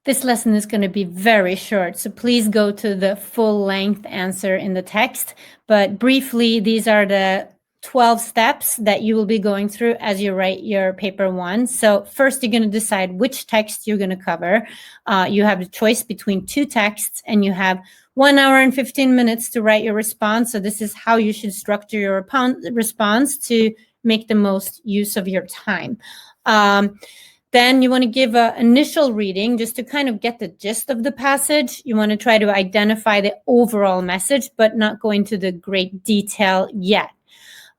This lesson is going to be very short, so please go to the full-length answer in the text. But briefly, these are the 12 steps that you will be going through as you write your paper 1. So first, you're going to decide which text you're going to cover. You have a choice between 2 texts, and you have 1 hour and 15 minutes to write your response. So this is how you should structure your response to make the most use of your time. Then you want to give an initial reading just to kind of get the gist of the passage. You want to try to identify the overall message, but not go into the great detail yet.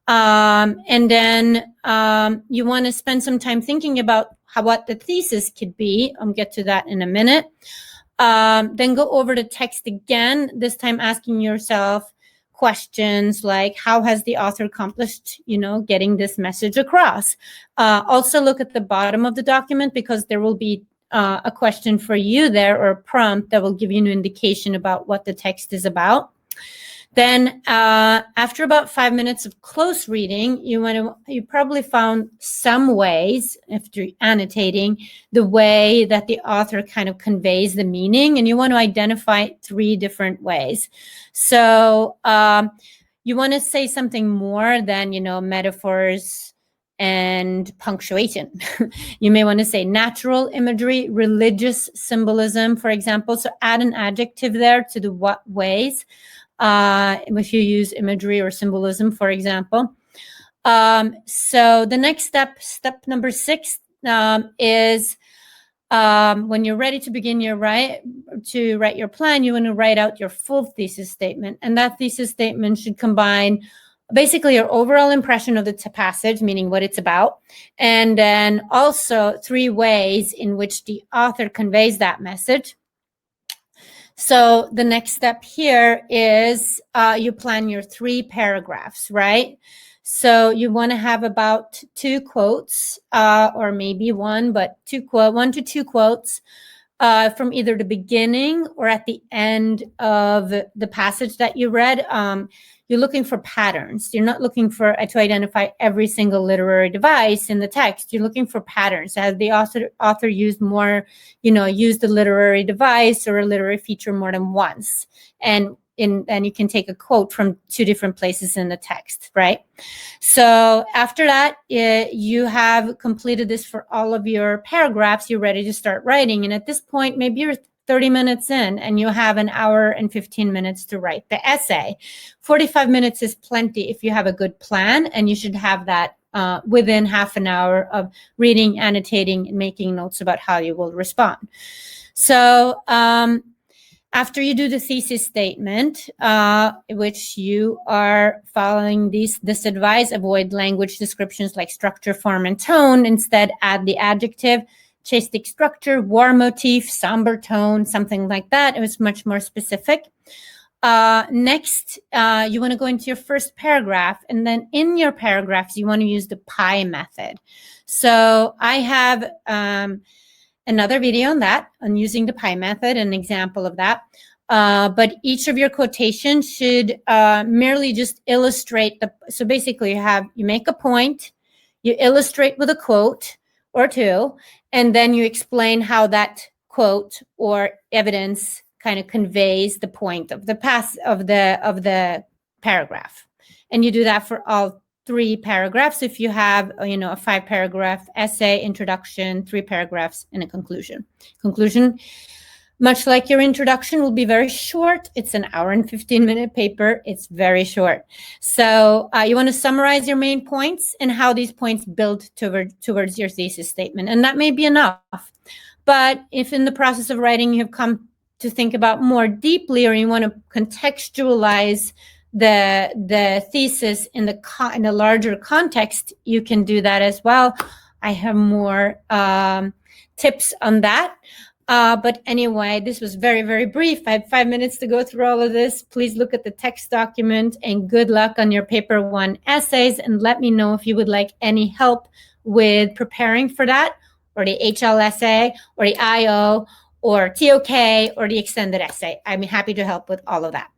And then you want to spend some time thinking about what the thesis could be. I'll get to that in a minute. Then go over the text again, this time asking yourself questions like, how has the author accomplished, getting this message across? Also look at the bottom of the document, because there will be a question for you there, or a prompt that will give you an indication about what the text is about. Then after about 5 minutes of close reading, you probably found some ways, after annotating, the way that the author kind of conveys the meaning, and you want to identify 3 different ways. So you want to say something more than, metaphors and punctuation. You may want to say natural imagery, religious symbolism, for example. So add an adjective there to the what ways. If you use imagery or symbolism, for example. So the next step number 6, is when you're ready to begin write your plan, you want to write out your full thesis statement. And that thesis statement should combine basically your overall impression of the passage, meaning what it's about, and then also 3 ways in which the author conveys that message. So the next step here is you plan your 3 paragraphs, right? So you want to have about 2 quotes, or maybe 1, but 1 to 2 quotes from either the beginning or at the end of the passage that you read. You're looking for patterns. You're not looking to identify every single literary device in the text. You're looking for patterns. Has the author used used a literary device or a literary feature more than once? And you can take a quote from 2 different places in the text, right? So after that, you have completed this for all of your paragraphs. You're ready to start writing. And at this point, maybe you're 30 minutes in and you have 1 hour and 15 minutes to write the essay. 45 minutes is plenty if you have a good plan, and you should have that within half an hour of reading, annotating, and making notes about how you will respond. So after you do the thesis statement, which you are following this advice, avoid language descriptions like structure, form, and tone. Instead, add the adjective, chastic structure, war motif, somber tone, something like that. It was much more specific. Next, you want to go into your first paragraph, and then in your paragraphs, you want to use the pie method. So I have another video on using the pie method, an example of that. But each of your quotations should merely just illustrate so basically you make a point, you illustrate with a quote or 2, and then you explain how that quote or evidence kind of conveys the point of the paragraph. And you do that for all 3 paragraphs. If you have, a 5-paragraph essay, introduction, 3 paragraphs, and a conclusion. Conclusion, much like your introduction, will be very short. It's 1 hour and 15-minute paper. It's very short. So you want to summarize your main points and how these points build towards your thesis statement. And that may be enough. But if in the process of writing you have come to think about more deeply, or you want to contextualize the thesis in the larger context, you can do that as well. I have more tips on that. But anyway, this was very, very brief. I have 5 minutes to go through all of this. Please look at the text document, and good luck on your paper 1 essays. And let me know if you would like any help with preparing for that, or the HL essay, or the IO, or TOK, or the extended essay. I'm happy to help with all of that.